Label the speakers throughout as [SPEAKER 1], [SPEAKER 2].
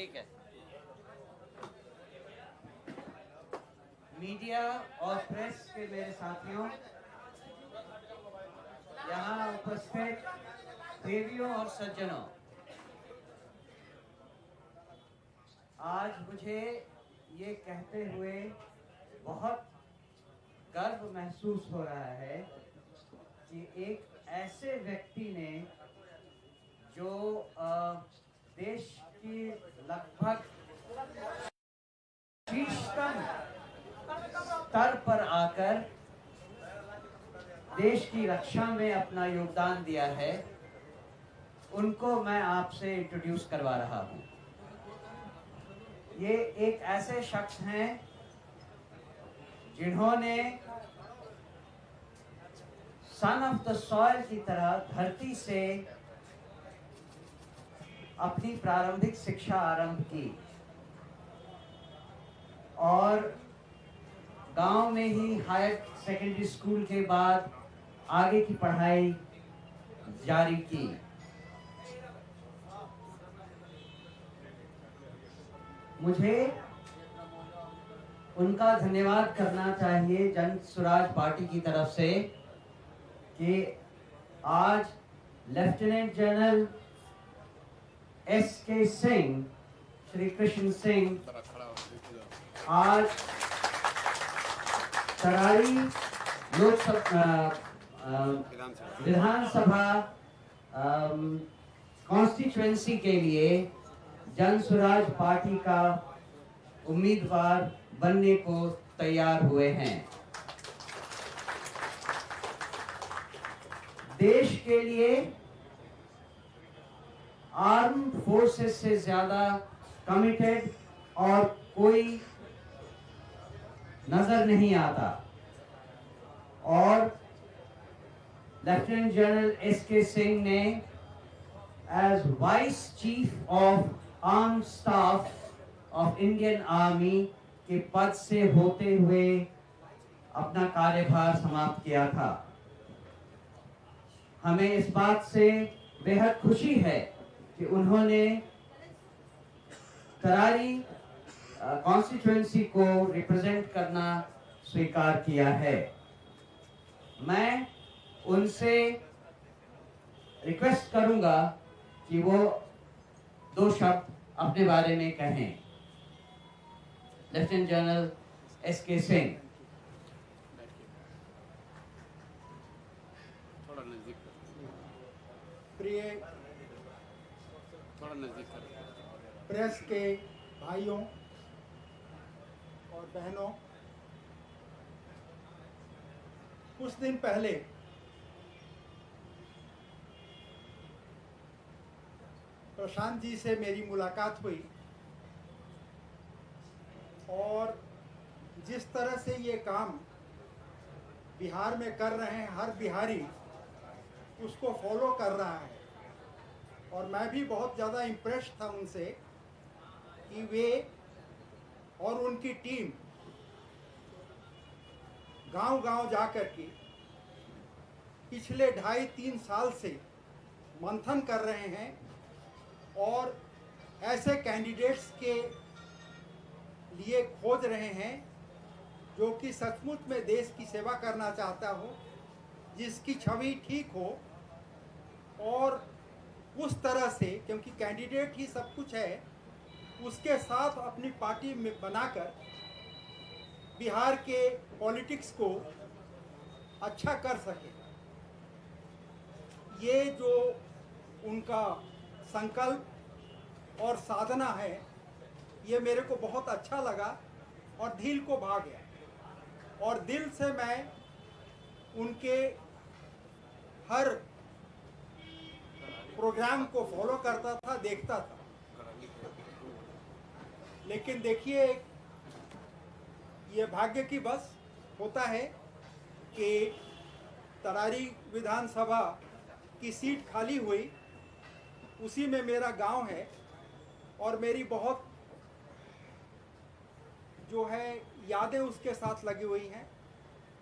[SPEAKER 1] ठीक है। मीडिया और प्रेस के मेरे साथियों, यहाँ उपस्थित देवियों और सज्जनों, आज मुझे ये कहते हुए बहुत गर्व महसूस हो रहा है कि एक ऐसे व्यक्ति ने जो देश की लगभग शीर्षतम स्तर पर आकर देश की रक्षा में अपना योगदान दिया है, उनको मैं आपसे इंट्रोड्यूस करवा रहा हूं। ये एक ऐसे शख्स हैं जिन्होंने सन ऑफ द सॉइल की तरह धरती से अपनी प्रारंभिक शिक्षा आरंभ की और गांव में ही हायर सेकेंडरी स्कूल के बाद आगे की पढ़ाई जारी की। मुझे उनका धन्यवाद करना चाहिए जन स्वराज पार्टी की तरफ से कि आज lieutenant general SK. Singh, Shri Krishna Singh आज तरारी लोकसभा विधानसभा कॉन्स्टिट्यूएंसी के लिए जन स्वराज पार्टी का उम्मीदवार बनने को तैयार हुए हैं। देश के लिए आर्म फोर्सेस से ज्यादा कमिटेड और कोई नजर नहीं आता और लेफ्टिनेंट जनरल एस.के. सिंह ने as vice chief of arm staff of Indian army के पद से होते हुए अपना कार्यभार समाप्त किया था। हमें इस बात से बेहद खुशी है कि उन्होंने तरारी कॉन्स्टिट्यूएंसी को रिप्रेजेंट करना स्वीकार किया है। मैं उनसे रिक्वेस्ट करूंगा कि वो दो शब्द अपने बारे में कहें। Lieutenant general SK. सिंह।
[SPEAKER 2] थोड़ा नजदीक
[SPEAKER 3] प्रेस के भाइयों और बहनों, कुछ दिन पहले प्रशांत जी से मेरी मुलाकात हुई और जिस तरह से ये काम बिहार में कर रहे हैं, हर बिहारी उसको फॉलो कर रहा है और मैं भी बहुत ज़्यादा इम्प्रेस था उनसे कि वे और उनकी टीम गांव-गांव जाकर के पिछले 2.5-3 साल से मंथन कर रहे हैं और ऐसे कैंडिडेट्स के लिए खोज रहे हैं जो कि सचमुच में देश की सेवा करना चाहता हो, जिसकी छवि ठीक हो और उस तरह से, क्योंकि कैंडिडेट ही सब कुछ है, उसके साथ अपनी पार्टी में बनाकर बिहार के पॉलिटिक्स को अच्छा कर सके। ये जो उनका संकल्प और साधना है, ये मेरे को बहुत अच्छा लगा और दिल को भा गया और दिल से मैं उनके हर प्रोग्राम को फॉलो करता था, देखता था। लेकिन देखिए, ये भाग्य की बस होता है कि तरारी विधानसभा की सीट खाली हुई, उसी में मेरा गांव है और मेरी बहुत जो है यादें उसके साथ लगी हुई हैं।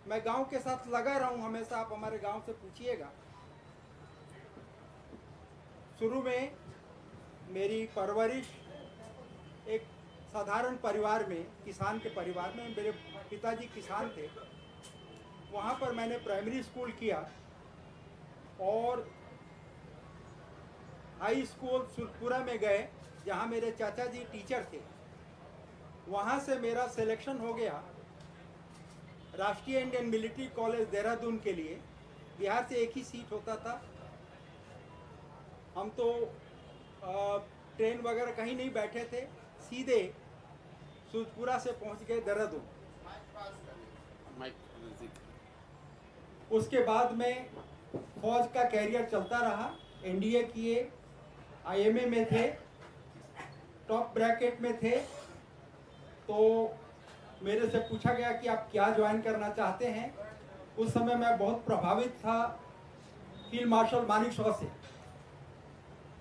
[SPEAKER 3] मैं गांव के साथ लगा रहा हूं हमेशा, आप हमारे गांव से पूछिएगा। शुरू में मेरी परवरिश एक साधारण परिवार में, किसान के परिवार में, मेरे पिताजी किसान थे। वहाँ पर मैंने प्राइमरी स्कूल किया और हाई स्कूल सुरपुरा में गए जहाँ मेरे चाचा जी टीचर थे। वहाँ से मेरा सिलेक्शन हो गया राष्ट्रीय इंडियन मिलिट्री कॉलेज देहरादून के लिए। बिहार से एक ही सीट होता था। हम तो ट्रेन वगैरह कहीं नहीं बैठे थे, सीधे सूरजपुरा से पहुंच गए देहरादून। उसके बाद में फौज का कैरियर चलता रहा। एनडीए किए, आईएमए में थे, टॉप ब्रैकेट में थे। तो मेरे से पूछा गया कि आप क्या ज्वाइन करना चाहते हैं। उस समय मैं बहुत प्रभावित था फील्ड मार्शल मानेकशॉ से,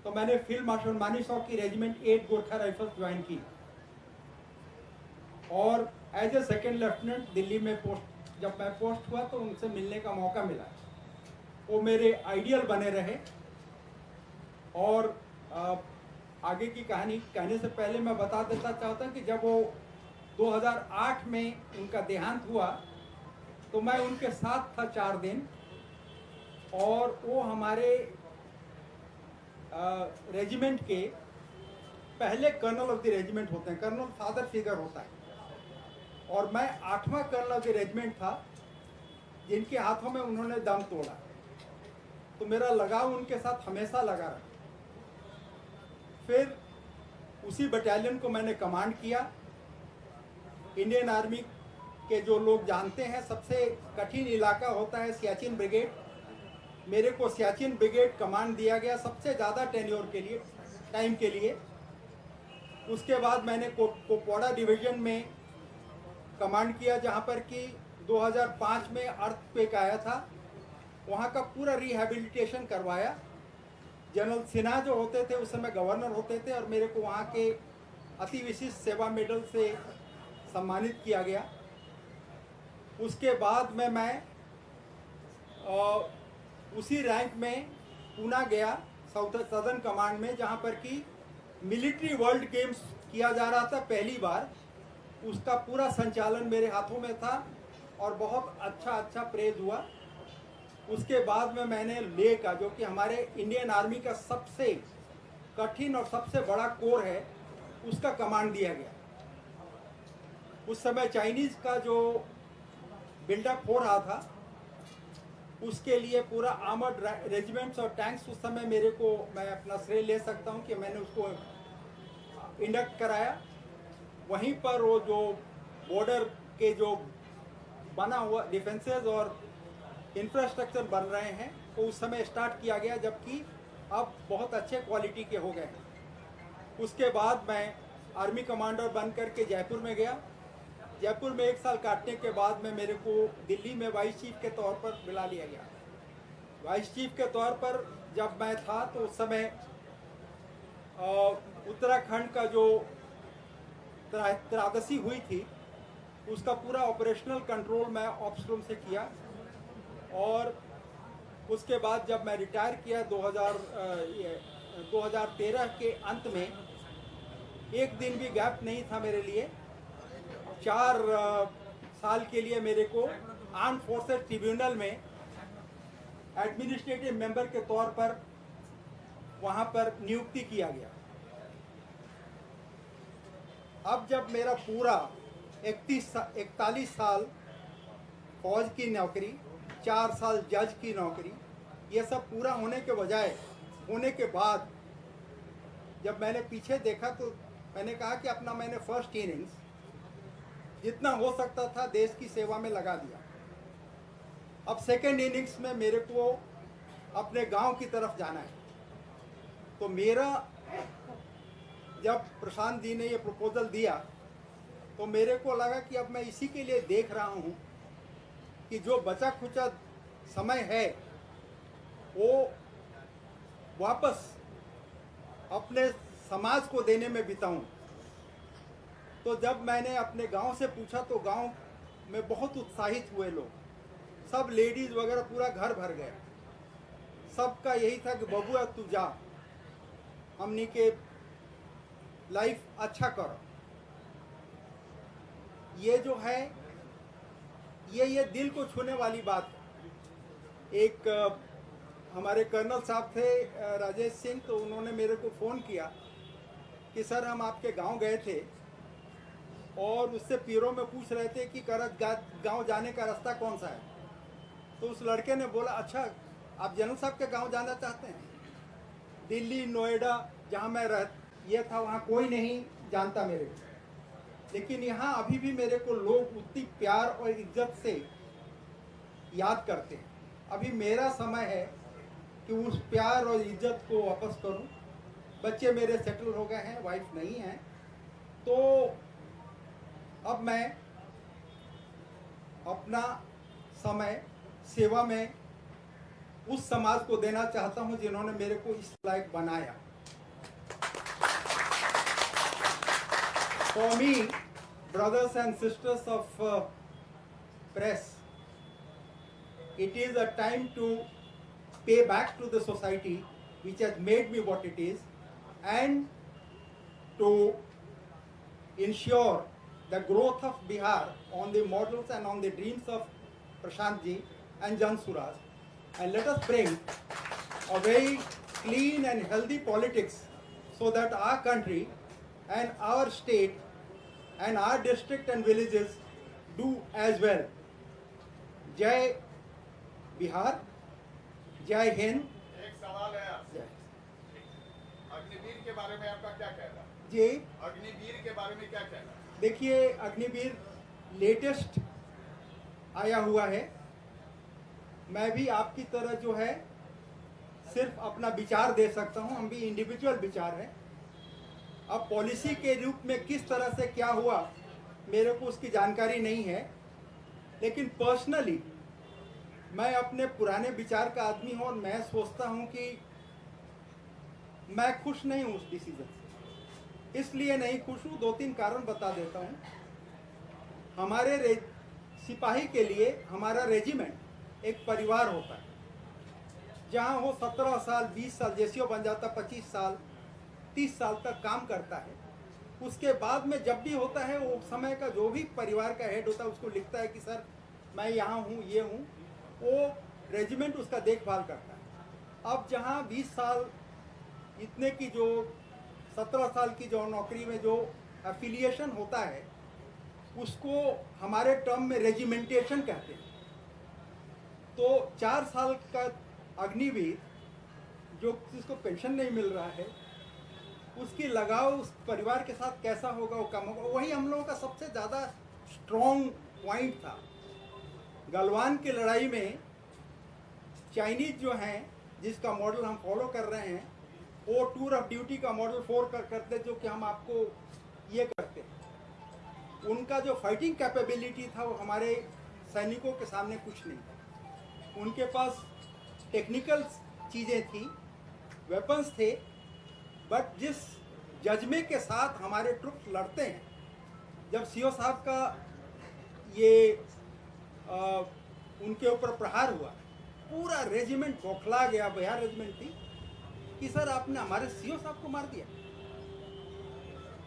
[SPEAKER 3] तो मैंने फील्ड मार्शल मानेकशॉ की रेजिमेंट 8 गोरखा राइफल्स ज्वाइन की और as a second lieutenant Delhi में जब मैं पोस्ट हुआ तो उनसे मिलने का मौका मिला। वो मेरे आइडियल बने रहे। और आगे की कहानी कहने से पहले मैं बता देता चाहता कि जब वो 2008 में उनका देहांत हुआ तो मैं उनके साथ था 4 दिन। और वो हमारे रेजिमेंट के पहले कर्नल ऑफ द रेजिमेंट होते हैं। कर्नल फादर फिगर होता है और मैं 8वां कर्नल ऑफ द रेजिमेंट था जिनके हाथों में उन्होंने दम तोड़ा। तो मेरा लगाव उनके साथ हमेशा लगा रहा। फिर उसी बटालियन को मैंने कमांड किया। इंडियन आर्मी के जो लोग जानते हैं सबसे कठिन इलाका होता है सियाचिन ब्रिगेड। मेरे को सियाचिन ब्रिगेड कमांड दिया गया सबसे ज़्यादा टेन्योर के लिए, टाइम के लिए। उसके बाद मैंने कुपवाड़ा डिवीजन में कमांड किया जहाँ पर कि 2005 में अर्थक्वेक आया था। वहाँ का पूरा रिहैबिलिटेशन करवाया। जनरल सिन्हा जो होते थे उस समय गवर्नर होते थे और मेरे को वहाँ के अति विशिष्ट सेवा मेडल से सम्मानित किया गया। उसके बाद में मैं उसी रैंक में पूना गया सदर्न कमांड में, जहाँ पर कि मिलिट्री वर्ल्ड गेम्स किया जा रहा था पहली बार। उसका पूरा संचालन मेरे हाथों में था और बहुत अच्छा प्रेज हुआ। उसके बाद में मैंने लेह का, जो कि हमारे इंडियन आर्मी का सबसे कठिन और सबसे बड़ा कोर है, उसका कमांड दिया गया। उस समय चाइनीज़ का जो बिल्डअप हो रहा था उसके लिए पूरा आर्मर्ड रेजिमेंट्स और टैंक्स उस समय मैं अपना श्रेय ले सकता हूं कि मैंने उसको इंडक्ट कराया। वहीं पर वो जो बॉर्डर के जो बना हुआ डिफेंसेस और इंफ्रास्ट्रक्चर बन रहे हैं वो उस समय स्टार्ट किया गया, जबकि अब बहुत अच्छे क्वालिटी के हो गए हैं। उसके बाद मैं आर्मी कमांडर बन करके जयपुर में गया। जयपुर में 1 साल काटने के बाद में मेरे को दिल्ली में वाइस चीफ के तौर पर बुला लिया गया। वाइस चीफ के तौर पर जब मैं था तो उस समय उत्तराखंड का जो त्रासदी हुई थी उसका पूरा ऑपरेशनल कंट्रोल मैं ऑप्स रूम से किया। और उसके बाद जब मैं रिटायर किया 2013 के अंत में, एक दिन भी गैप नहीं था मेरे लिए। 4 साल के लिए मेरे को आर्म फोर्सेस ट्रिब्यूनल में एडमिनिस्ट्रेटिव मेंबर के तौर पर वहां पर नियुक्ति किया गया। अब जब मेरा पूरा 41 साल फौज की नौकरी, 4 साल जज की नौकरी, ये सब पूरा होने के बाद जब मैंने पीछे देखा तो मैंने कहा कि मैंने फर्स्ट इनिंग्स जितना हो सकता था देश की सेवा में लगा दिया। अब सेकेंड इनिंग्स में मेरे को अपने गांव की तरफ जाना है। तो मेरा जब प्रशांत जी ने ये प्रपोजल दिया तो मेरे को लगा कि अब मैं इसी के लिए देख रहा हूँ कि जो बचा खुचा समय है वो वापस अपने समाज को देने में बिताऊं। तो जब मैंने अपने गांव से पूछा तो गांव में बहुत उत्साहित हुए लोग, सब लेडीज़ वगैरह, पूरा घर भर गया। सबका यही था कि बबुआ तू जा, हमनी के लाइफ अच्छा करो। ये जो है ये दिल को छूने वाली बात है। एक हमारे कर्नल साहब थे राजेश सिंह, तो उन्होंने मेरे को फ़ोन किया कि सर हम आपके गांव गए थे और उससे पीरों में पूछ रहे थे कि करज गांव जाने का रास्ता कौन सा है। तो उस लड़के ने बोला अच्छा आप जनरल साहब के गांव जाना चाहते हैं। दिल्ली नोएडा जहां मैं ये था वहां कोई नहीं जानता मेरे को, लेकिन यहाँ अभी भी मेरे को लोग उतनी प्यार और इज्जत से याद करते हैं। अभी मेरा समय है कि उस प्यार और इज्जत को वापस करूं। बच्चे मेरे सेटल हो गए हैं, वाइफ नहीं है, तो अब मैं अपना समय सेवा में उस समाज को देना चाहता हूं जिन्होंने मेरे को इस लायक बनाया। For me, brothers and sisters of press, it is a time to pay back to the society which has made me what it is, and to ensure the growth of Bihar on the models and on the dreams of Prashant Ji and Jan Suraj. And let us bring a very clean and healthy politics so that our country and our state and our district and villages do as well. Jai Bihar, Jai Hind.
[SPEAKER 2] एक सवाल है आपसे, अग्निवीर के बारे में आपका क्या कहना है?
[SPEAKER 3] जी,
[SPEAKER 2] अग्निवीर के बारे में क्या कहना है?
[SPEAKER 3] देखिए अग्निवीर लेटेस्ट आया हुआ है। मैं भी आपकी तरह जो है सिर्फ अपना विचार दे सकता हूं, हम भी इंडिविजुअल विचार है। अब पॉलिसी के रूप में किस तरह से क्या हुआ मेरे को उसकी जानकारी नहीं है, लेकिन पर्सनली मैं अपने पुराने विचार का आदमी हूं और मैं सोचता हूं कि मैं खुश नहीं हूं उस डिसीजन से। इसलिए नहीं खुश हूं, 2-3 कारण बता देता हूं। हमारे सिपाही के लिए हमारा रेजिमेंट एक परिवार होता है, जहां वो 17 साल 20 साल जैसे हो बन जाता, 25 साल 30 साल तक काम करता है। उसके बाद में जब भी होता है वो समय का जो भी परिवार का हेड होता है उसको लिखता है कि सर मैं यहाँ हूँ, ये हूँ, वो रेजिमेंट उसका देखभाल करता है। अब जहाँ 20 साल इतने की जो 17 साल की जो नौकरी में जो एफिलिएशन होता है उसको हमारे टर्म में रेजिमेंटेशन कहते हैं। तो 4 साल का अग्निवीर जो जिसको पेंशन नहीं मिल रहा है उसकी लगाव उस परिवार के साथ कैसा होगा, वो कम होगा। वही हम लोगों का सबसे ज़्यादा स्ट्रॉन्ग पॉइंट था। गलवान की लड़ाई में चाइनीज जो हैं जिसका मॉडल हम फॉलो कर रहे हैं वो टूर ऑफ ड्यूटी का मॉडल 4 करते, जो कि हम आपको ये करते हैं। उनका जो फाइटिंग कैपेबिलिटी था वो हमारे सैनिकों के सामने कुछ नहीं था। उनके पास टेक्निकल चीज़ें थी, वेपन्स थे, बट जिस जज्बे के साथ हमारे ट्रुप्स लड़ते हैं, जब सीओ साहब का ये उनके ऊपर प्रहार हुआ, पूरा रेजिमेंट बौखला गया। बिहार रेजिमेंट थी कि सर आपने हमारे सीओ साहब को मार दिया।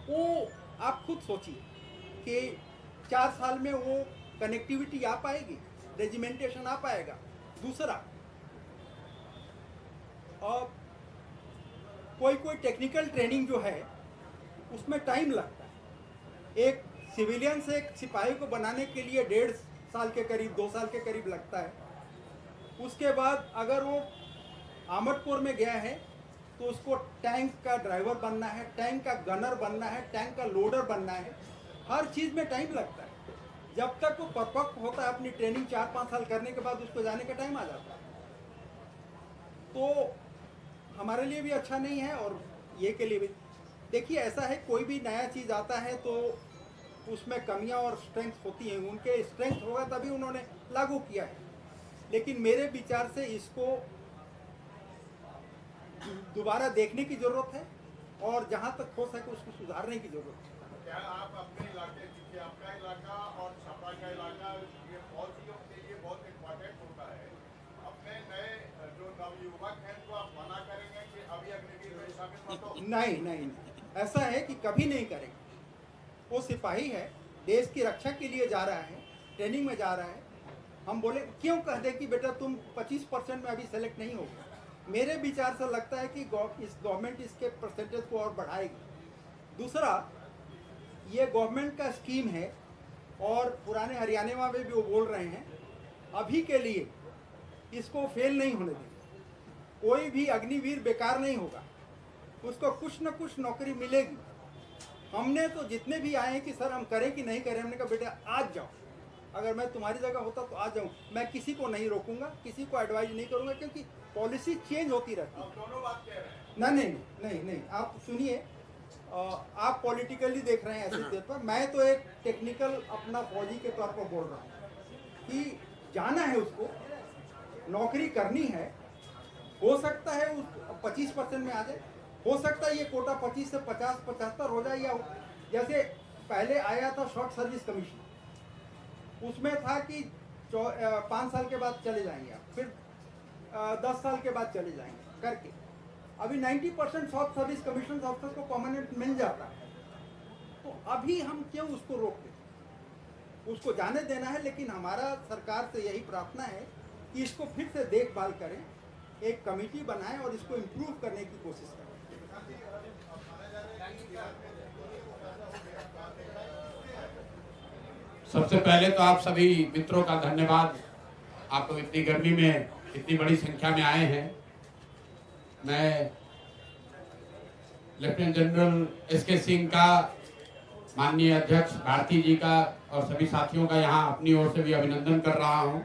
[SPEAKER 3] वो आप खुद सोचिए कि 4 साल में वो कनेक्टिविटी आ पाएगी, रेजिमेंटेशन आ पाएगा। दूसरा, और कोई टेक्निकल ट्रेनिंग जो है उसमें टाइम लगता है। एक सिविलियन से एक सिपाही को बनाने के लिए 1.5 साल के करीब 2 साल के करीब लगता है। उसके बाद अगर वो आर्मर्ड कोर में गया है तो उसको टैंक का ड्राइवर बनना है, टैंक का गनर बनना है, टैंक का लोडर बनना है। हर चीज़ में टाइम लगता है। जब तक वो परफेक्ट होता है अपनी ट्रेनिंग 4-5 साल करने के बाद उसको जाने का टाइम आ जाता है। तो हमारे लिए भी अच्छा नहीं है और ये के लिए भी। देखिए ऐसा है, कोई भी नया चीज़ आता है तो उसमें कमियां और स्ट्रेंथ होती हैं। उनके स्ट्रेंथ होगा तभी उन्होंने लागू किया है, लेकिन मेरे विचार से इसको दोबारा देखने की ज़रूरत है और जहां तक हो सके उसको सुधारने की ज़रूरत है।
[SPEAKER 2] क्या आप अपने इलाके, क्योंकि आपका इलाका और छपरा का इलाका ये फौजियों के लिए बहुत इम्पोर्टेंट होता है, अपने नए जो नवयुवक हैं तो आप मना करेंगे कि अभी अग्निवीर में शामिल मत हो?
[SPEAKER 3] नहीं, ऐसा है कि कभी नहीं करेंगे। वो सिपाही है, देश की रक्षा के लिए जा रहा है, ट्रेनिंग में जा रहा है। हम बोले क्यों कह दें कि बेटा तुम 25% में अभी सेलेक्ट नहीं होगे। मेरे विचार से लगता है कि इस गवर्नमेंट इसके परसेंटेज को और बढ़ाएगी। दूसरा, ये गवर्नमेंट का स्कीम है और पुराने हरियाणा में भी वो बोल रहे हैं अभी के लिए इसको फेल नहीं होने देंगे। कोई भी अग्निवीर बेकार नहीं होगा, उसको कुछ न कुछ नौकरी मिलेगी। हमने तो जितने भी आए हैं कि सर हम करें कि नहीं करें, हमने कहा बेटा आज जाओ, अगर मैं तुम्हारी जगह होता तो आज जाऊँ। मैं किसी को नहीं रोकूंगा, किसी को एडवाइज नहीं करूंगा, क्योंकि पॉलिसी चेंज होती रहती है।
[SPEAKER 2] आप दोनों बात कह रहे हैं।
[SPEAKER 3] नहीं, आप सुनिए, आप पॉलिटिकली देख रहे हैं ऐसे देर पर, मैं तो एक टेक्निकल अपना फौजी के तौर पर बोल रहा हूँ कि जाना है उसको, नौकरी करनी है। हो सकता है उस 25% में आ जाए, हो सकता है ये कोटा 25 से 50-75 हो जाए, या जैसे पहले आया था शॉर्ट सर्विस कमीशन, उसमें था कि 5 साल के बाद चले जाएंगे आप, फिर 10 साल के बाद चले जाएंगे करके। अभी 90% शॉर्ट सर्विस कमीशन ऑफिसर को परमानेंट मिल जाता है, तो अभी हम क्यों उसको रोकें? उसको जाने देना है। लेकिन हमारा सरकार से यही प्रार्थना है कि इसको फिर से देखभाल करें, एक कमेटी बनाएं और इसको इम्प्रूव करने की कोशिश करें।
[SPEAKER 4] सबसे पहले तो आप सभी मित्रों का धन्यवाद। आप लोग इतनी गर्मी में इतनी बड़ी संख्या में आए हैं। मैं लेफ्टिनेंट जनरल एसके सिंह का, माननीय अध्यक्ष भारती जी का और सभी साथियों का यहाँ अपनी ओर से भी अभिनंदन कर रहा हूँ।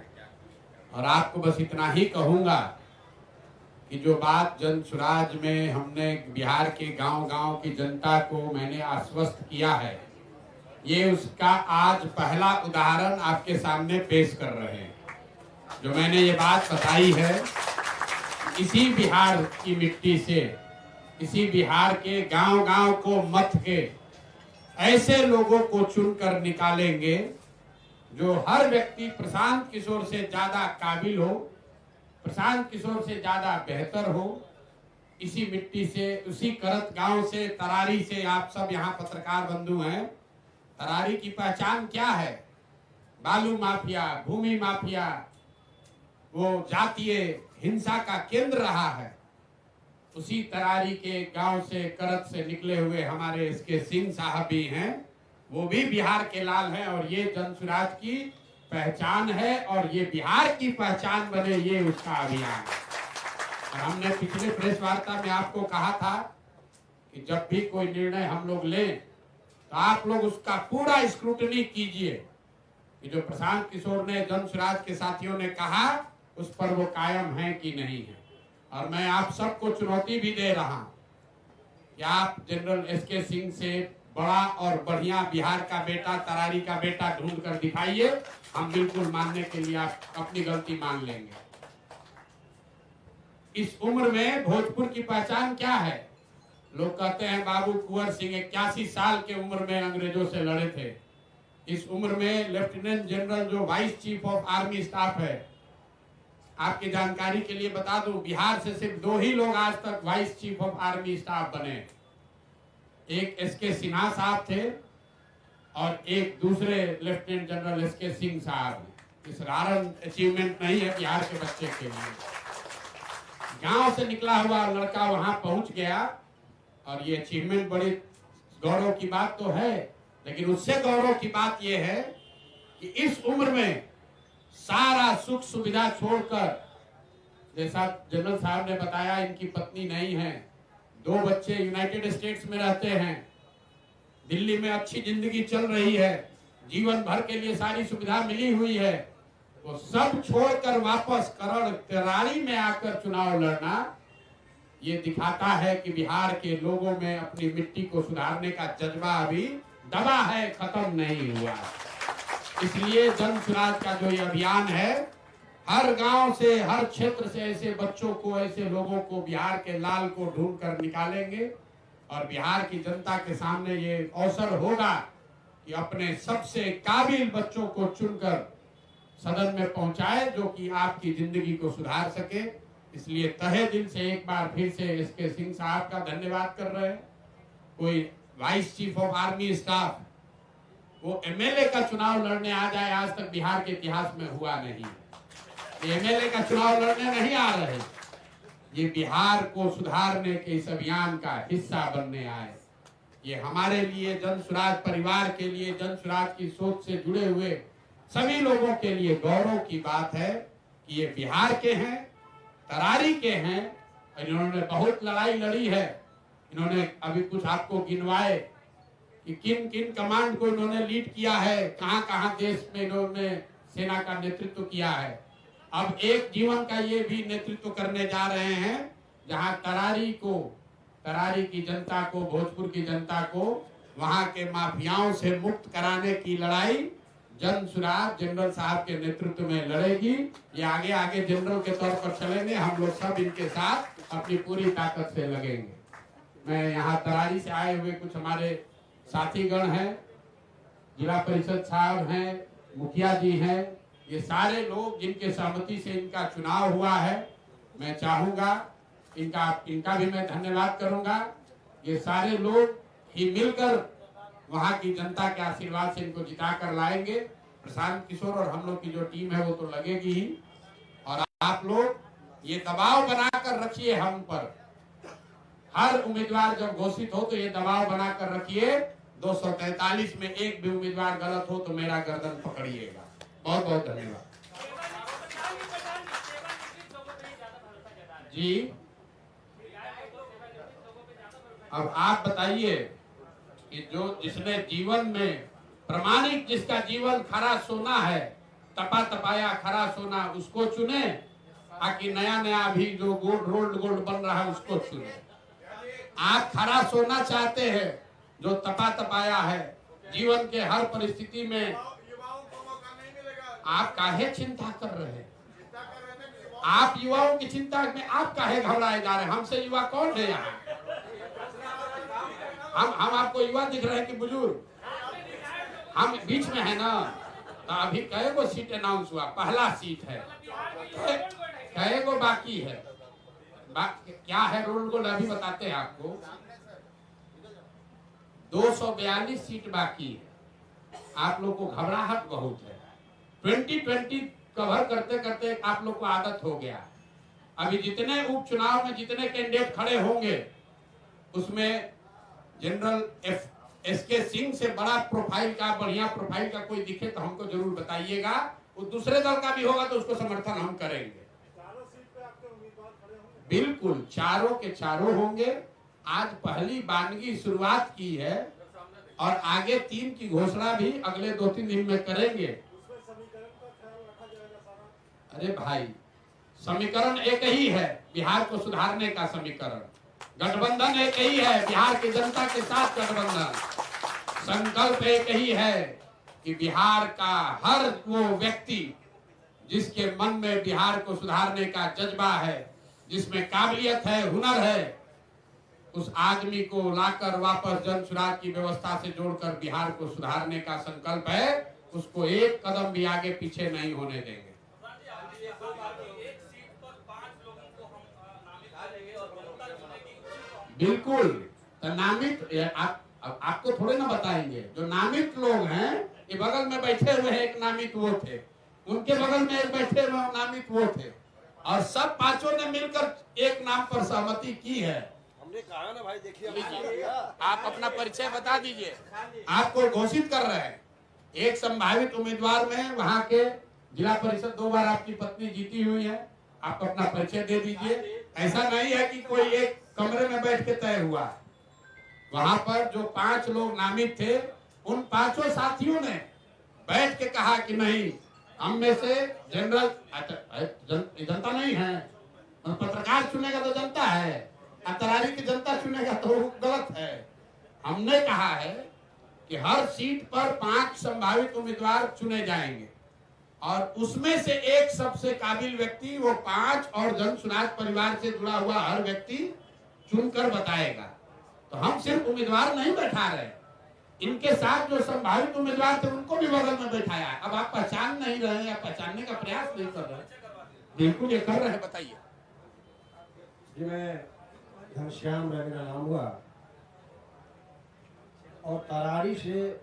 [SPEAKER 4] और आपको बस इतना ही कहूँगा कि जो बात जन सुराज में हमने बिहार के गांव-गांव की जनता को मैंने आश्वस्त किया है, ये उसका आज पहला उदाहरण आपके सामने पेश कर रहे हैं। जो मैंने ये बात बताई है, इसी बिहार की मिट्टी से, इसी बिहार के गांव-गांव को मत के ऐसे लोगों को चुनकर निकालेंगे जो हर व्यक्ति प्रशांत किशोर से ज्यादा काबिल हो, प्रशांत किशोर से ज्यादा बेहतर हो। इसी मिट्टी से, उसी करत गांव से, तरारी से, आप सब यहाँ पत्रकार बंधु हैं। तरारी की पहचान क्या है? बालू माफिया, भूमि माफिया, वो जातीय हिंसा का केंद्र रहा है। उसी तरारी के गांव से, करत से निकले हुए हमारे एसके सिंह साहब भी हैं, वो भी बिहार के लाल हैं। और ये जन सुराज की पहचान है और ये बिहार की पहचान बने, ये उसका अभियान है। और हमने पिछले प्रेस वार्ता में आपको कहा था कि जब भी कोई निर्णय हम लोग लें तो आप लोग उसका पूरा स्क्रूटनी कीजिए कि जो प्रशांत किशोर ने, जन सुराज के साथियों ने कहा, उस पर वो कायम है कि नहीं है। और मैं आप सबको चुनौती भी दे रहा हूं कि आप जनरल एसके सिंह से बड़ा और बढ़िया बिहार का बेटा, तरारी का बेटा ढूंढ कर दिखाइए। हम बिल्कुल मानने के लिए आप अपनी गलती मान लेंगे। इस उम्र में भोजपुर की पहचान क्या है? लोग कहते हैं बाबू कुंवर सिंह 81 साल के उम्र में अंग्रेजों से लड़े थे। इस उम्र में लेफ्टिनेंट जनरल जो vice chief of army staff है, आपकी जानकारी के लिए बता दूं, बिहार से सिर्फ 2 ही लोग आज तक vice chief of army staff बने। एक एसके सिन्हा साहब थे और एक दूसरे लेफ्टिनेंट जनरल एसके सिंह साहब। इस साधारण अचीवमेंट नहीं है बिहार के बच्चे के लिए। गांव से निकला हुआ लड़का वहां पहुंच गया और ये अचीवमेंट बड़ी गौरव की बात तो है, लेकिन उससे गौरव की बात यह है कि इस उम्र में सारा सुख सुविधा छोड़कर, जैसा जनरल साहब ने बताया, इनकी पत्नी नहीं है, 2 बच्चे यूनाइटेड स्टेट्स में रहते हैं, दिल्ली में अच्छी जिंदगी चल रही है, जीवन भर के लिए सारी सुविधा मिली हुई है, वो सब छोड़कर वापस तरारी में आकर चुनाव लड़ना, ये दिखाता है कि बिहार के लोगों में अपनी मिट्टी को सुधारने का जज्बा अभी दबा है, खत्म नहीं हुआ। इसलिए जन सुराज का जो ये अभियान है, हर गांव से, हर क्षेत्र से ऐसे बच्चों को, ऐसे लोगों को, बिहार के लाल को ढूंढ कर निकालेंगे। और बिहार की जनता के सामने ये अवसर होगा कि अपने सबसे काबिल बच्चों को चुनकर सदन में पहुंचाए, जो कि आपकी जिंदगी को सुधार सके। इसलिए तहे दिल से एक बार फिर से एसके सिंह साहब का धन्यवाद कर रहे हैं। कोई vice chief of army staff वो एमएलए का चुनाव लड़ने आ जाए, आज तक बिहार के इतिहास में हुआ नहीं। ये एमएलए का चुनाव लड़ने नहीं आ रहे, ये बिहार को सुधारने के इस अभियान का हिस्सा बनने आए। ये हमारे लिए, जन स्वराज परिवार के लिए, जन स्वराज की सोच से जुड़े हुए सभी लोगों के लिए गौरव की बात है कि ये बिहार के हैं, तरारी के हैं, और इन्होंने बहुत लड़ाई लड़ी है। इन्होंने अभी कुछ आपको गिनवाए कि किन किन कमांड को इन्होंने लीड किया है, कहां कहां देश में इन्होंने सेना का नेतृत्व किया है। अब एक जीवन का ये भी नेतृत्व करने जा रहे हैं जहां तरारी की जनता को, भोजपुर की जनता को वहां के माफियाओं से मुक्त कराने की लड़ाई जन स्वराज जनरल साहब के नेतृत्व में लड़ेगी। ये आगे आगे जनरल के तौर पर चलेंगे, हम लोग सब इनके साथ अपनी पूरी ताकत से लगेंगे। मैं यहाँ तरारी से आए हुए कुछ हमारे साथीगण हैं, जिला परिषद साहब हैं, मुखिया जी हैं, ये सारे लोग जिनके सहमति से इनका चुनाव हुआ है, मैं चाहूंगा इनका भी मैं धन्यवाद करूंगा। ये सारे लोग ही मिलकर वहां की जनता के आशीर्वाद से इनको जिता कर लाएंगे। प्रशांत किशोर और हम लोग की जो टीम है वो तो लगेगी ही, और आप लोग ये दबाव बनाकर रखिए हम पर। हर उम्मीदवार जब घोषित हो तो ये दबाव बनाकर रखिए, 243 में एक भी उम्मीदवार गलत हो तो मेरा गर्दन पकड़िएगा। बहुत बहुत धन्यवाद जी। अब आप बताइए कि जिसने जीवन में प्रमाणिक, जिसका जीवन खरा सोना है, तपा तपाया खरा सोना, उसको चुने, आकि नया नया अभी जो गोल्ड बन रहा है उसको चुने। आप खरा सोना चाहते हैं जो तपा तपाया है, जीवन के हर परिस्थिति में। आप काहे चिंता कर रहे हैं? आप युवाओं की चिंता में आप काहे घबराए जा रहे हैं? हमसे युवा कौन है यहाँ? हम आपको युवा दिख रहे हैं कि बुजुर्ग? हम बीच में है ना। तो अभी कई गो सीट अनाउंस हुआ, पहला सीट है, कई गो बाकी है। क्या है रोल गोल अभी बताते हैं आपको। 242 सीट बाकी है। आप लोग को घबराहट बहुत है। 2020 कवर करते करते आप लोग को आदत हो गया। अभी जितने उपचुनाव में जितने कैंडिडेट खड़े होंगे उसमें जनरल एसके सिंह से बड़ा प्रोफाइल का, बढ़िया प्रोफाइल का कोई दिखे तो हमको जरूर बताइएगा। वो दूसरे दल का भी होगा तो उसको समर्थन हम करेंगे। बिल्कुल चारों के चारों होंगे। आज पहली बानगी शुरुआत की है और आगे 3 की घोषणा भी अगले 2-3 दिन में करेंगे। अरे भाई, समीकरण एक ही है, बिहार को सुधारने का समीकरण। गठबंधन एक ही है, बिहार की जनता के साथ गठबंधन। संकल्प एक ही है कि बिहार का हर वो व्यक्ति जिसके मन में बिहार को सुधारने का जज्बा है, जिसमें काबिलियत है, हुनर है, उस आदमी को लाकर वापस जन स्वराज की व्यवस्था से जोड़कर बिहार को सुधारने का संकल्प है। उसको एक कदम भी आगे पीछे नहीं होने देंगे। बिल्कुल। तो नामित आपको थोड़े ना बताएंगे। जो नामित लोग हैं, ये बगल में बैठे हुए हैं, एक नामित वो थे, उनके बगल में एक बैठे हुए नामित वो थे, और सब पांचों ने मिलकर एक नाम पर सहमति की है।
[SPEAKER 5] हमने कहा ना भाई, देखिए
[SPEAKER 4] आप अपना परिचय बता दीजिए। आपको घोषित कर रहे हैं एक संभावित उम्मीदवार में, वहां के जिला परिषद 2 बार आपकी पत्नी जीती हुई है। आप अपना परिचय दे दीजिए। ऐसा नहीं है कि कोई एक कमरे में बैठ के तय हुआ। वहां पर जो 5 लोग नामित थे, उन 5 साथियों ने बैठ के कहा कि नहीं, हम में से जनरल जनता नहीं है, पत्रकार चुनेगा तो जनता है, तरारी की जनता चुनेगा तो गलत है। हमने कहा है कि हर सीट पर 5 संभावित उम्मीदवार चुने जाएंगे और उसमें से एक सबसे काबिल व्यक्ति, वो 5 और जन स्वराज परिवार से जुड़ा हुआ हर व्यक्ति चुनकर बताएगा। तो हम सिर्फ उम्मीदवार नहीं बैठा रहे, इनके साथ जो संभावित उम्मीदवार थे उनको भी बगल में बैठाया है। अब आप पहचान नहीं रहे हैं, पहचानने का प्रयास नहीं कर रहे। बिल्कुल ये कर रहे हैं। बताइए
[SPEAKER 6] जी। मैं घनश्याम मेरा नाम हुआ। और तरारी से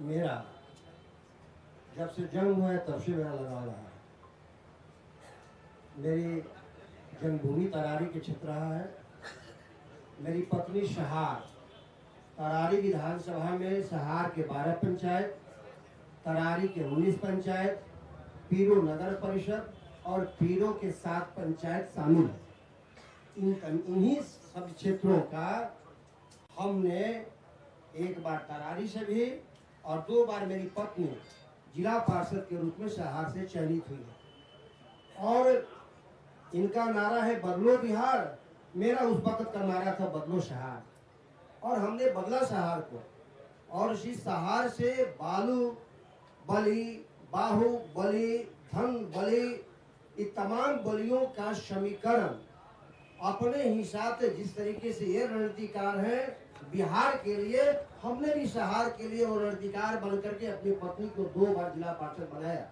[SPEAKER 6] मेरा जब से जन्म हुआ है तब से मेरा लगाव रहा है। मेरी जन्मभूमि तरारी के क्षेत्र रहा है। मेरी पत्नी सहार, तरारी विधानसभा में सहार के 12 पंचायत, तरारी के 19 पंचायत, पीरो नगर परिषद और पीरो के 7 पंचायत शामिल है। इन्हीं सब क्षेत्रों का हमने एक बार तरारी से भी और 2 बार मेरी पत्नी जिला पार्षद के रूप में सहार से चयनित हुई है। और इनका नारा है बदलो बिहार, मेरा उस वक्त का नारा था बदलो सहार। और हमने बदला सहार को, और इसी सहार से बालू बलि, बाहु बलि, धन बलि, ये तमाम बलियों का समीकरण अपने हिसाब से जिस तरीके से ये रणनीतिकार है बिहार के लिए, हमने भी सहार के लिए वो रणनीतिकार बन करके अपनी पत्नी को 2 बार जिला पार्षद बनाया।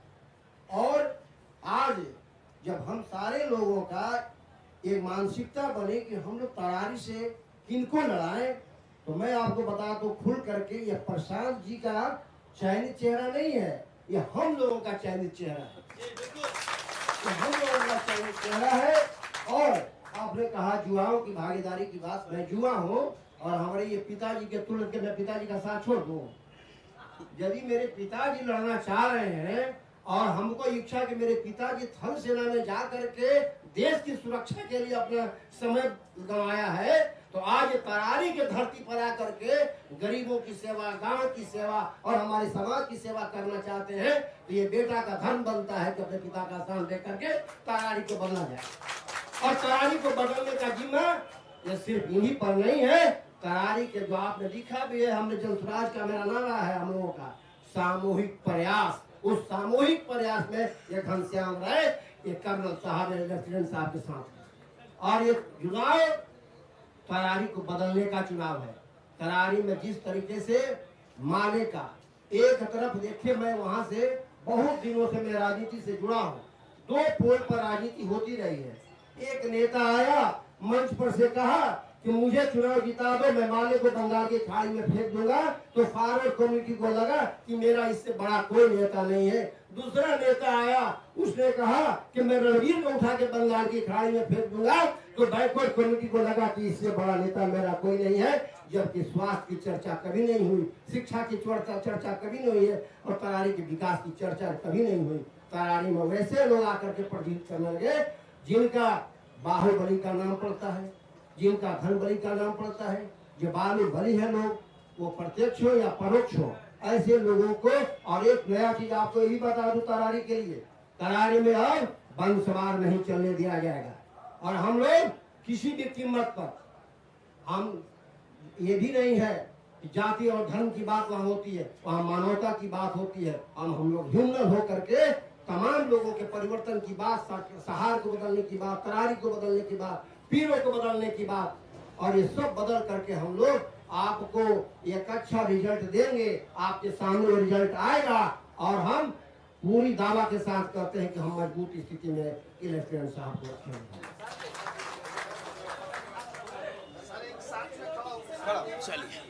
[SPEAKER 6] और आज जब हम सारे लोगों का एक मानसिकता बने कि हम लोग तरारी से किनको लड़ाएं, तो मैं आपको बता दूं खुल करके, यह प्रशांत जी का चयनित चेहरा नहीं है, यह हम लोगों का चयनित चेहरा है। तो हम लोगों का चयनित चेहरा है। और आपने कहा युवाओं की भागीदारी की बात, मैं युवा हूँ और हमारे ये पिताजी के तुरंत के मैं पिताजी का साथ छोड़ दूँ। यदि मेरे पिताजी लड़ना चाह रहे हैं और हमको इच्छा कि मेरे पिताजी थल सेना में जा करके देश की सुरक्षा के लिए अपना समय गंवाया है, तो आज तरारी के धरती पर आकर के गरीबों की सेवा, गांव की सेवा और हमारे समाज की सेवा करना चाहते हैं, तो ये बेटा का धर्म बनता है कि अपने पिता का स्थान दे करके तरारी को बदला जाए। और तरारी को बदलने का जिम्मा ये सिर्फ इन्हीं पर नहीं है। तरारी के जो आपने लिखा भी है, हमने जनसुराज का मेरा नारा है हम लोगों का सामूहिक प्रयास। उस सामूहिक प्रयास में ये घनश्याम राय, ये कर्नल साहब, लेफ्टिनेंट साहब के साथ, और ये चुनाव तरारी को बदलने का चुनाव है। तरारी में जिस तरीके से माने का एक तरफ देखिए, मैं वहां से बहुत दिनों से मैं राजनीति से जुड़ा हूँ, 2 पोल पर राजनीति होती रही है। एक नेता आया मंच पर से कहा कि मुझे चुनाव जिता दो, मैं माले को बंगाल की खाड़ी में फेंक दूंगा, तो फॉरवर्ड कम्युनिटी को लगा कि मेरा इससे बड़ा कोई नेता नहीं है। दूसरा नेता आया, उसने कहा कि मैं रणवीर को उठा के बंगाल की खाड़ी में फेंक दूंगा, तो बैकवर्ड कम्युनिटी को लगा कि इससे बड़ा नेता मेरा कोई नहीं है। जबकि स्वास्थ्य की चर्चा कभी नहीं हुई, शिक्षा की चर्चा कभी नहीं हुई है, और तरारी के विकास की चर्चा कभी नहीं हुई। तरारी में वैसे लोग आकर के प्रदीप करने लगे जिनका बाहुबली का नाम पड़ता है, जिनका धनबली का नाम पड़ता है, जो बाहुबली है लोग, वो प्रत्यक्ष हो या परोक्ष हो, ऐसे लोगों को। और एक नया चीज आपको यही बता दूं तरारी के लिए, तरारी में अब वंशवार नहीं चलने दिया जाएगा। और हम लोग किसी भी कीमत पर, हम ये भी नहीं है कि जाति और धर्म की बात वहाँ होती है, वहाँ मानवता की बात होती है। हम लोग ह्यूमन होकर के तमाम लोगों के परिवर्तन की बात, सहार को बदलने की बात, तरारी को बदलने की बात, पीरों को बदलने की बात, और ये सब बदल करके हम लोग आपको एक अच्छा रिजल्ट देंगे। आपके सामने रिजल्ट आएगा और हम पूरी दावा के साथ कहते हैं कि हम मजबूत स्थिति में इलेक्शन साहब को रखेंगे।
[SPEAKER 4] चलिए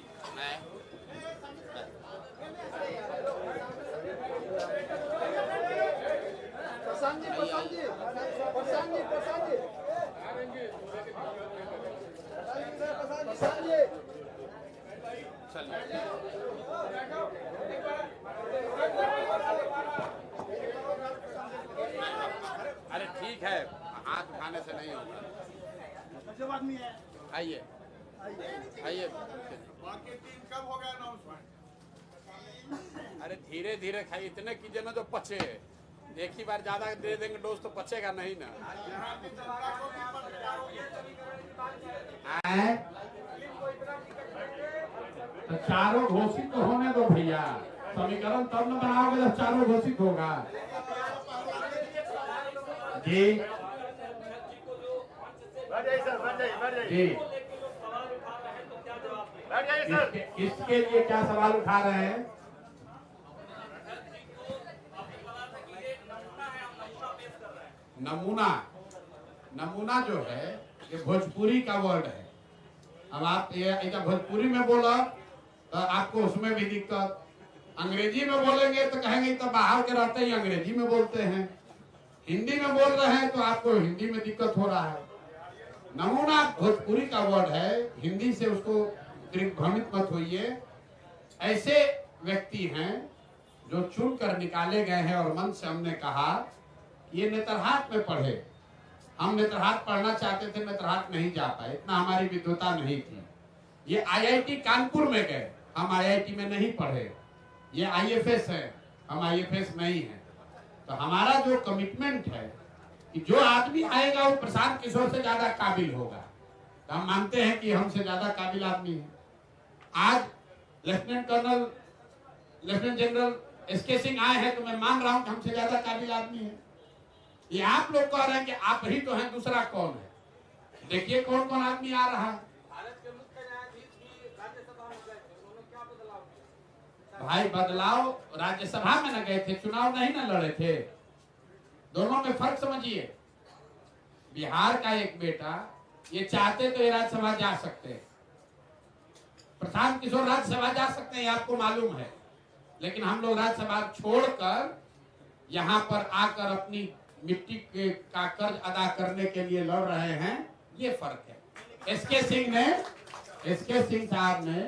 [SPEAKER 4] अरे ठीक है, हाथ उठाने से नहीं होगा। आइए आइए।
[SPEAKER 2] बाकी टीम कब होगा अनाउंसमेंट?
[SPEAKER 4] अरे धीरे धीरे खाइए, इतने कीजिए ना जो पचे। एक ही बार ज्यादा दे देंगे डोज तो पचेगा नहीं ना। तो चारों घोषित तो होने दो भैया, समीकरण तब न बनाओगे जब चारों घोषित होगा। जी जी, इसके लिए क्या सवाल उठा रहे हैं? नमूना जो है ये भोजपुरी का वर्ड है। अब आप ये भोजपुरी में बोलो तो आपको उसमें भी दिक्कत। अंग्रेजी में बोलेंगे तो कहेंगे तो बाहर के रहते ही अंग्रेजी में बोलते हैं, हिंदी में बोल रहे हैं तो आपको हिंदी में दिक्कत हो रहा है। नमूना भोजपुरी का वर्ड है, हिंदी से उसको भ्रमित मत होइए। ऐसे व्यक्ति हैं जो चुन कर निकाले गए हैं और मन से हमने कहा ये नेतरहाट में पढ़े। हम नेतरहाट पढ़ना चाहते थे, नेतरहाट नहीं जा पाए, इतना हमारी विद्वता नहीं थी। ये आईआईटी कानपुर में गए, हम आईआईटी में नहीं पढ़े। ये आईएफएस है, हम आईएफएस नहीं है। तो हमारा जो कमिटमेंट है कि जो आदमी आएगा वो प्रशांत किशोर से ज्यादा काबिल होगा, तो हम मानते हैं कि हमसे ज्यादा काबिल आदमी है। आज लेफ्टिनेंट जनरल एसके सिंह आए हैं तो मैं मान रहा हूं कि हमसे ज्यादा काबिल आदमी है। ये आप लोग कह रहे हैं कि आप ही तो हैं, दूसरा कौन है? देखिए कौन कौन आदमी आ रहा है।
[SPEAKER 5] भारत के मुख्य न्यायाधीश भी राज्यसभा में गए थे, उन्होंने क्या बदलाव किया?
[SPEAKER 4] भाई बदलाव, राज्यसभा में न गए थे, चुनाव नहीं न लड़े थे। दोनों में फर्क समझिए। बिहार का एक बेटा ये चाहते तो ये राज्यसभा जा सकते हैं, प्रशांत किशोर राज्यसभा जा सकते हैं, आपको मालूम है। लेकिन हम लोग राज्यसभा छोड़कर यहाँ पर आकर अपनी मिट्टी का कर्ज अदा करने के लिए लड़ रहे हैं, ये फर्क है। एसके सिंह साहब ने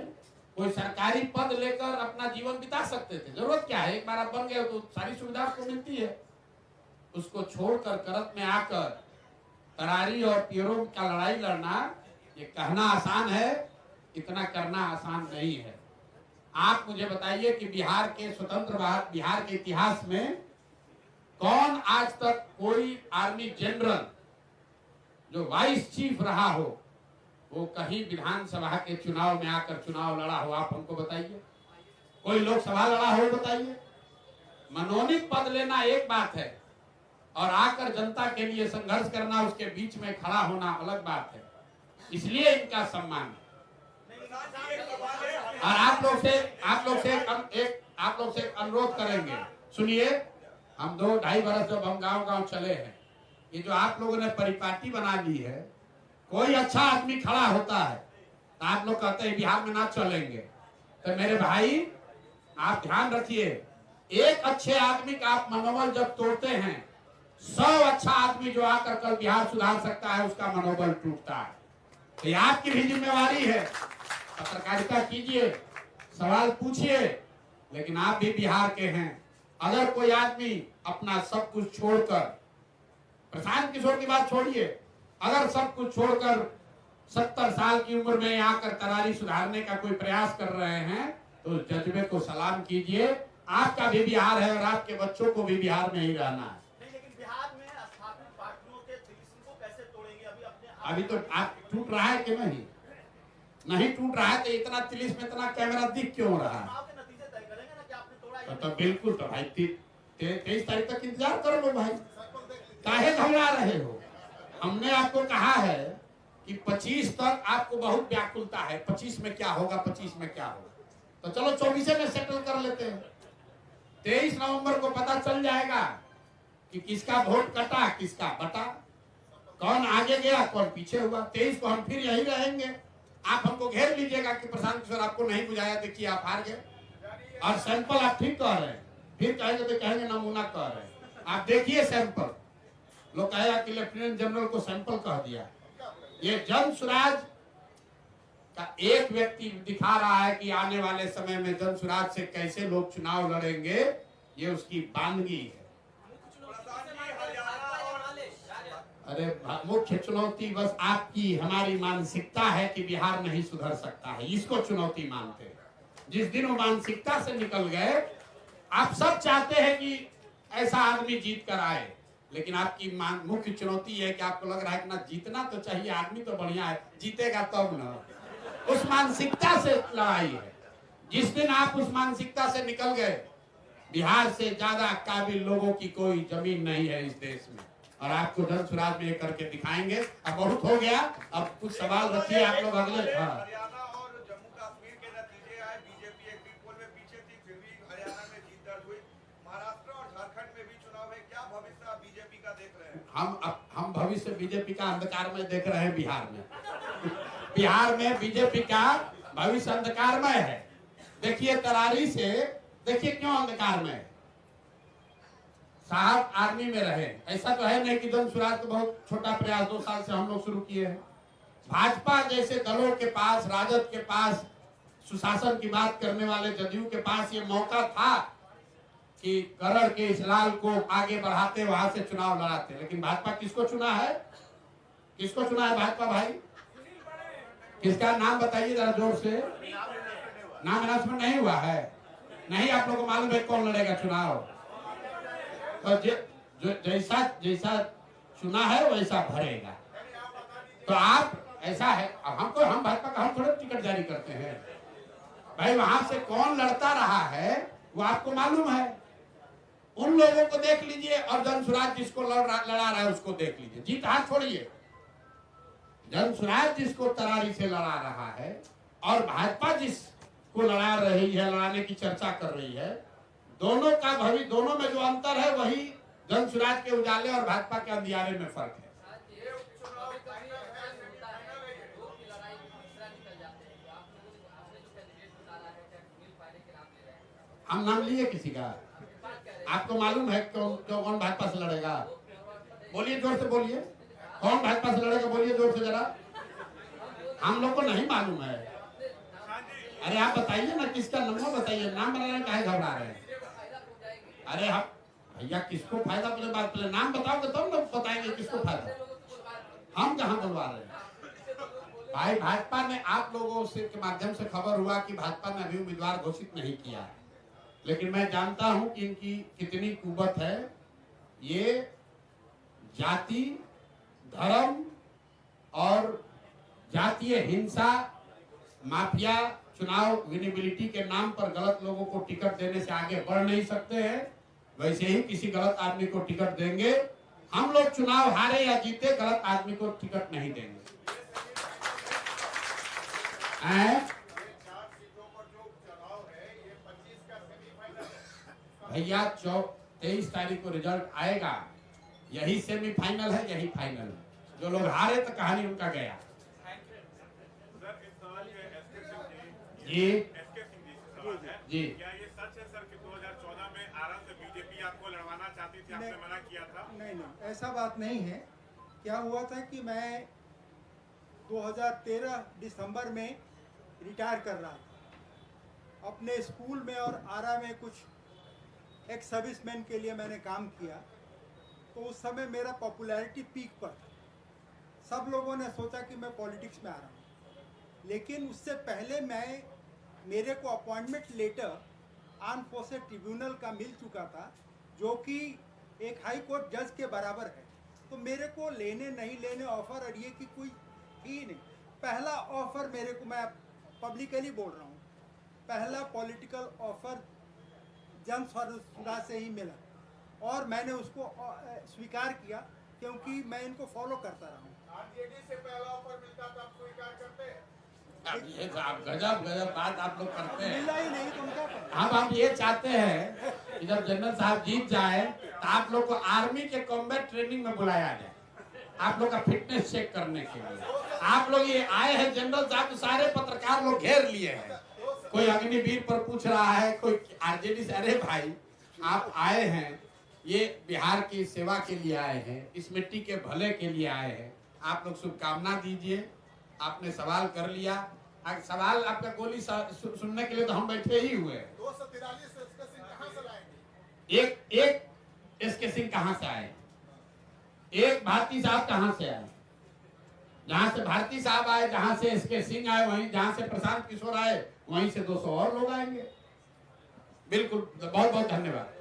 [SPEAKER 4] कोई सरकारी पद लेकर अपना जीवन बिता सकते थे, जरूरत क्या है, एक बार आप बन गए तो सारी सुविधा उसको मिलती है। उसको छोड़कर करत में आकर तरारी और पियरों का लड़ाई लड़ना, ये कहना आसान है, इतना करना आसान नहीं है। आप मुझे बताइए कि बिहार के स्वतंत्र बिहार के इतिहास में कौन आज तक कोई आर्मी जनरल जो वाइस चीफ रहा हो वो कहीं विधानसभा के चुनाव में आकर चुनाव लड़ा हो? आप हमको बताइए। कोई लोकसभा लड़ा हो बताइए। मनोनीत पद लेना एक बात है और आकर जनता के लिए संघर्ष करना, उसके बीच में खड़ा होना अलग बात है। इसलिए इनका सम्मान। और आप लोग से अनुरोध करेंगे, सुनिए, हम 2-2.5 बरस जब हम गांव चले हैं, ये जो आप लोगों ने परिपाटी बना ली है, कोई अच्छा आदमी खड़ा होता है तो आप लोग कहते हैं बिहार में ना चलेंगे। तो मेरे भाई आप ध्यान रखिए, एक अच्छे आदमी का आप मनोबल जब तोड़ते हैं, 100 अच्छा आदमी जो आकर कल बिहार सुधार सकता है उसका मनोबल टूटता है। तो ये आपकी भी जिम्मेवारी है, पत्रकारिता कीजिए, सवाल पूछिए, लेकिन आप भी बिहार के हैं। अगर कोई आदमी अपना सब कुछ छोड़कर, प्रशांत किशोर की बात छोड़िए, अगर सब कुछ छोड़कर 70 साल की उम्र में आकर तरारी सुधारने का कोई प्रयास कर रहे हैं तो जज्बे को सलाम कीजिए। आपका भी बिहार है और आपके बच्चों को भी बिहार में ही रहना है।
[SPEAKER 5] लेकिन बिहार में स्थापित पार्टियों के दिल्ली को कैसे तोड़ेंगे?
[SPEAKER 4] अभी तो आप टूट रहा है कि नहीं टूट रहा है तो इतना तिलिस में इतना कैमरा दिख क्यों रहा है?
[SPEAKER 5] नतीजे तय करेंगे ना कि आपने तोड़ा।
[SPEAKER 4] तो बिल्कुल, तो भाई 23 तारीख तक इंतजार कर लो भाई, काहे घबरा रहे हो? हमने आपको कहा है कि 25 तक आपको बहुत व्याकुलता है, 25 में क्या होगा, 25 में क्या होगा, तो चलो 24 में सेटल कर लेते हैं। 23 नवंबर को पता चल जाएगा कि किसका वोट कटा, किसका बटा, कौन आगे गया, कौन पीछे हुआ। 23 को हम फिर यही रहेंगे। आप हमको घेर लीजिएगा कि प्रशांत किशोर आपको नहीं बुझाया, देखिए आप हार गए। और सैंपल आप ठीक कह रहे हैं, फिर कहेंगे तो कहेंगे नमूना कह रहे हैं। आप देखिए सैंपल, लोग कहेगा कि लेफ्टिनेंट जनरल को सैंपल कह दिया। ये जन स्वराज का एक व्यक्ति दिखा रहा है कि आने वाले समय में जन स्वराज से कैसे लोग चुनाव लड़ेंगे, ये उसकी बानगी है। अरे मुख्य चुनौती बस आपकी हमारी मानसिकता है कि बिहार नहीं सुधर सकता है, इसको चुनौती मानते हैं। जिस दिन वो मानसिकता से निकल गए, आप सब चाहते हैं कि ऐसा आदमी जीत कर आए, लेकिन आपकी मुख्य चुनौती है कि आपको लग रहा है कि ना जीतना तो चाहिए, आदमी तो बढ़िया है, जीतेगा तब ना। उस मानसिकता से लड़ाई है। जिस दिन आप उस मानसिकता से निकल गए, बिहार से ज्यादा काबिल लोगों की कोई जमीन नहीं है इस देश में, और आपको जन स्वराज में ये करके दिखाएंगे। अब बहुत हो गया, अब कुछ सवाल रखिए आप लोग अगले।
[SPEAKER 2] हरियाणा और जम्मू कश्मीर के नतीजे आए, बीजेपी एक पोल में पीछे थी, फिर भी हरियाणा में जीत दर्ज हुई। महाराष्ट्र और झारखंड में भी चुनाव है, क्या भविष्य बीजेपी का देख रहे हैं?
[SPEAKER 4] हम भविष्य बीजेपी का अंधकार में देख रहे हैं। बिहार में बीजेपी का भविष्य अंधकारमय है। देखिए तरारी से, देखिए क्यों अंधकार में साहब आर्मी में रहे। ऐसा तो है नहीं कि जन स्वराज तो बहुत छोटा प्रयास 2 साल से हम लोग शुरू किए हैं। भाजपा जैसे दलों के पास, राजद के पास, सुशासन की बात करने वाले जदयू के पास ये मौका था कि करण के इस लाल को आगे बढ़ाते, वहां से चुनाव लड़ाते, लेकिन भाजपा किसको चुना है? किसको चुना है भाजपा भाई? किसका नाम बताइए जरा जोर से। नाम अनाउंसमेंट नहीं हुआ है? नहीं, आप लोगों को मालूम है कौन लड़ेगा चुनाव? तो जैसा जैसा चुना है वैसा भरेगा। तो आप ऐसा है, अब हम भाजपा का हम थोड़ा टिकट जारी करते हैं भाई। वहां से कौन लड़ता रहा है वो आपको मालूम है। उन लोगों को देख लीजिए और जन स्वराज जिसको लड़ा रहा है उसको देख लीजिए। जीत हाथ छोड़िए। जन स्वराज जिसको तरारी से लड़ा रहा है और भाजपा जिसको लड़ा रही है, लड़ाने की चर्चा कर रही है, दोनों का भविष्य, दोनों में जो अंतर है वही जन स्वराज के उजाले और भाजपा के अंधियारे में फर्क है। हम नाम लिए किसी का? आपको मालूम है कौन भाजपा से लड़ेगा? बोलिए, जोर से बोलिए, कौन भाजपा से लड़ेगा? बोलिए जोर से जरा। हम लोग को नहीं मालूम है। अरे आप बताइए ना, किसका नंबर बताइए। नाम बनाने का है, घबरा रहे हैं? अरे हम भैया किसको फायदा? पहले नाम बताओगे तब ना बताएंगे किसको फायदा। हम कहाँ बुलवा रहे हैं भाई? भाजपा ने आप लोगों से के माध्यम से खबर हुआ कि भाजपा ने अभी उम्मीदवार घोषित नहीं किया, लेकिन मैं जानता हूं कि इनकी कितनी कुवत है। ये जाति, धर्म और जातीय हिंसा, माफिया, चुनाव विनेबिलिटी के नाम पर गलत लोगों को टिकट देने से आगे बढ़ नहीं सकते हैं। वैसे ही किसी गलत आदमी को टिकट देंगे। हम लोग चुनाव हारे या जीते, गलत आदमी को टिकट नहीं देंगे। भैया 23 तारीख को रिजल्ट आएगा। यही सेमीफाइनल है, यही फाइनल है। जो लोग हारे तो कहानी उनका गया। जी जी,
[SPEAKER 7] क्या ये सच है सर कि 2014 में आरा से बीजेपी आपको लड़वाना चाहती थी, आपने मना किया था?
[SPEAKER 3] नहीं, ऐसा बात नहीं है। क्या हुआ था कि मैं 2013 दिसंबर में रिटायर कर रहा था। अपने स्कूल में और आरा में कुछ एक्स सर्विसमैन के लिए मैंने काम किया, तो उस समय मेरा पॉपुलैरिटी पीक पर था। सब लोगों ने सोचा कि मैं पॉलिटिक्स में आ रहा हूँ, लेकिन उससे पहले मेरे को appointment letter Arm Forces Tribunal का मिल चुका था, जो कि एक हाई कोर्ट जज के बराबर है। तो मेरे को लेने नहीं लेने ऑफर और ये कि कोई ही नहीं। पहला ऑफर मेरे को, मैं पब्लिकली बोल रहा हूँ, पहला पॉलिटिकल ऑफर जन स्वराज से ही मिला और मैंने उसको स्वीकार किया, क्योंकि मैं इनको फॉलो करता रहा हूँ।
[SPEAKER 2] आरजेडी से पहला ऑफर मिलता था, आप स्वीकार करते हैं?
[SPEAKER 4] अब ये गजब बात आप लोग करते हैं।
[SPEAKER 3] मिला ही नहीं, तुम क्या करते?
[SPEAKER 4] अब हम ये चाहते हैं कि जब जनरल साहब जीत जाए तो आप लोग को आर्मी के कॉम्बैट ट्रेनिंग में बुलाया जाए, आप लोग का फिटनेस चेक करने के लिए। आप लोग ये आए हैं जनरल साहब, तो सारे पत्रकार लोग घेर लिए हैं। कोई अग्निवीर पर पूछ रहा है, कोई आरजेडी से। अरे भाई, आप आए हैं, ये बिहार की सेवा के लिए आए हैं, इस मिट्टी के भले के लिए आए हैं। आप लोग शुभकामना दीजिए। आपने सवाल कर लिया, सवाल आपका गोली सुनने के लिए तो हम बैठे ही हुए हैं।
[SPEAKER 2] 243 एसके सिंह कहां से लाएंगे?
[SPEAKER 4] एक एसके सिंह कहां से आए? एक भारती साहब कहां से आए? जहां से भारती साहब आए, जहां से एसके सिंह आए, वहीं जहां से प्रशांत किशोर आए, वहीं से 200 और लोग आएंगे। बिल्कुल, बहुत बहुत धन्यवाद।